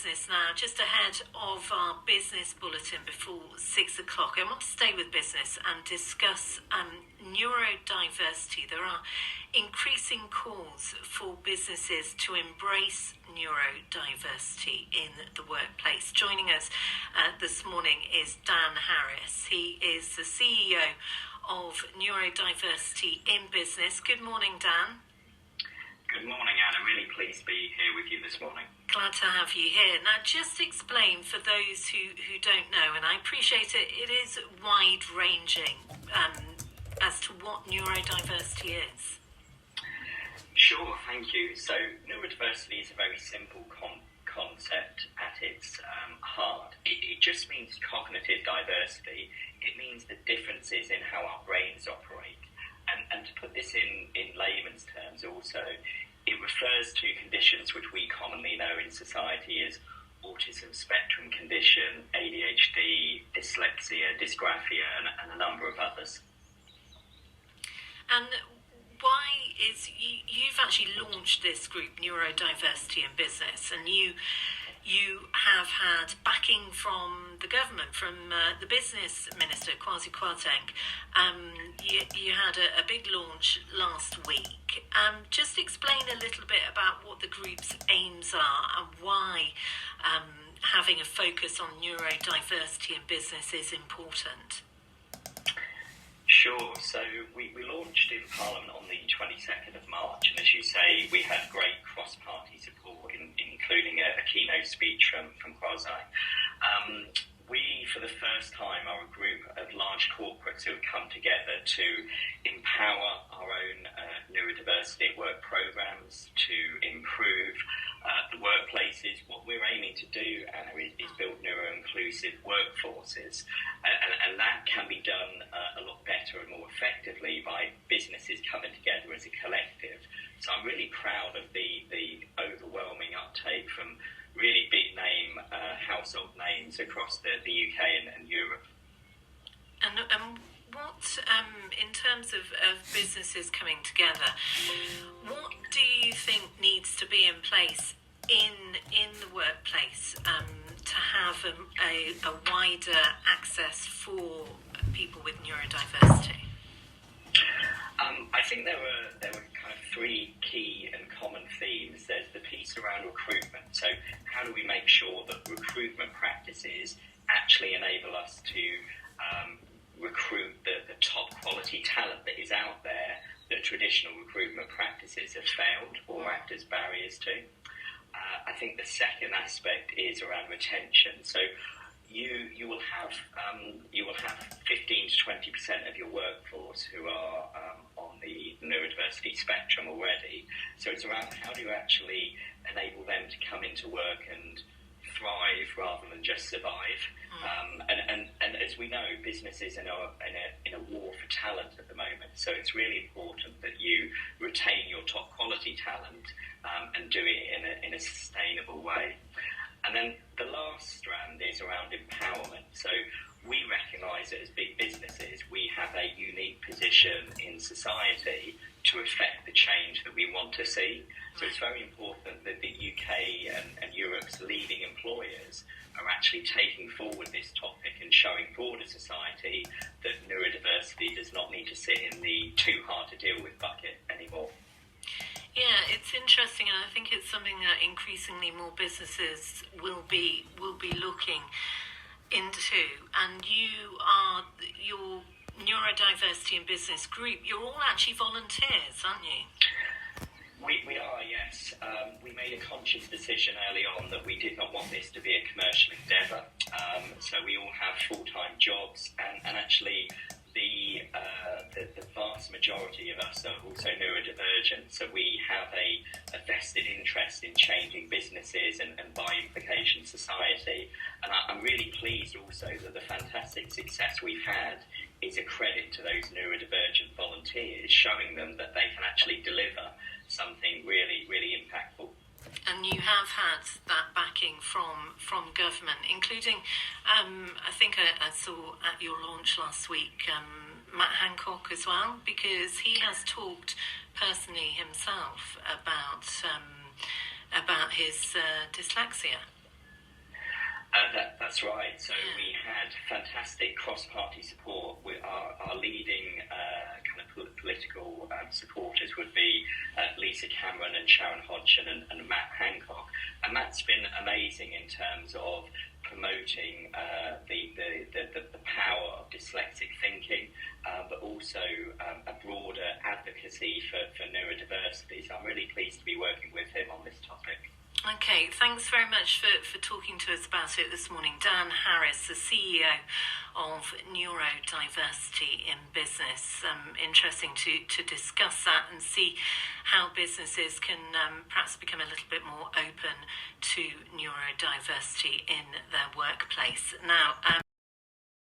Business now, just ahead of our business bulletin before 6 o'clock. I want to stay with business and discuss neurodiversity. There are increasing calls for businesses to embrace neurodiversity in the workplace. Joining us this morning is Dan Harris. He is the CEO of Neurodiversity in Business. Good morning, Dan. Good morning, Anne. I'm really pleased to be here with you this morning. Glad to have you here. Now, just explain for those who don't know, and I appreciate it, it is wide-ranging as to what neurodiversity is. Sure, thank you. So, neurodiversity is a very simple concept at its heart. It just means cognitive diversity. It means the differences in how our brains operate. And to put this in layman's terms also, it refers to conditions which we commonly know in society as autism spectrum condition, ADHD, dyslexia, dysgraphia, and a number of others. And why is you've actually launched this group, Neurodiversity in Business, and you have had backing from the government, from the business minister, Kwasi Kwarteng. You had a big launch last week. Just explain a little bit about what the group's aims are and why having a focus on neurodiversity in business is important. Sure. So we launched in Parliament on the 22nd of March, and as you say, we had great cross-party support, including a keynote speech from Kwasi. We, for the first time, are a group of large corporates who have come together to empower our own neurodiversity at work programs, to improve the workplaces. What we're aiming to do, Anna, is build neuro-inclusive workforces, and that can be done a lot better and more effectively by businesses coming together as a collective. So I'm really proud of the overwhelming uptake from really big name household names across the UK and Europe. And what, in terms of businesses coming together, what do you think needs to be in place in the workplace to have a wider access for people with neurodiversity? I think there were kind of three key and common themes. There's the piece around recruitment. So how do we make sure that recruitment practices actually enable us to recruit the top quality talent that is out there that traditional recruitment practices have failed or act as barriers to? I think the second aspect is around retention. So you will have 15 to 20% of your workforce who are on the neurodiversity spectrum already. So it's around how do you actually enable them to come into work and thrive rather than just survive. And as we know, businesses are in a war for talent at the moment. So it's really important that you retain your top quality talent and do it in a sustainable way. And then the last strand is around empowerment. So we recognise that as big businesses, we have a unique position in society to affect the change that we want to see. So it's very important that the UK and Europe's leading employers are actually taking forward this topic and showing broader society that neurodiversity does not need to sit in the too hard to deal with bucket anymore. Yeah, it's interesting, and I think it's something that increasingly more businesses will be looking into. And your Neurodiversity in Business group, you're all actually volunteers, aren't you? We are, yes. We made a conscious decision early on that we did not want this to be a commercial endeavour. So we all have full-time jobs, and actually the vast majority of us are also neurodivergent, so we have a vested interest in changing businesses and by implication society. And I'm really pleased also that the fantastic success we've had is a credit to those neurodivergent volunteers, showing them that they can actually deliver something really, really impactful. And you have had that backing from government, including, I think I saw at your launch last week, Matt Hancock as well, because he has talked personally himself about his dyslexia. That's right. So we had fantastic cross-party support. Our leading kind of political supporters would be Lisa Cameron and Sharon Hodgson and Matt Hancock. And Matt's been amazing in terms of promoting the power of dyslexic thinking, but also a broader advocacy for neurodiversity. So I'm really pleased to be working with him on this topic. Okay, thanks very much for talking to us about it this morning. Dan Harris, the CEO of Neurodiversity in Business. Interesting to discuss that and see how businesses can perhaps become a little bit more open to neurodiversity in their workplace. Now,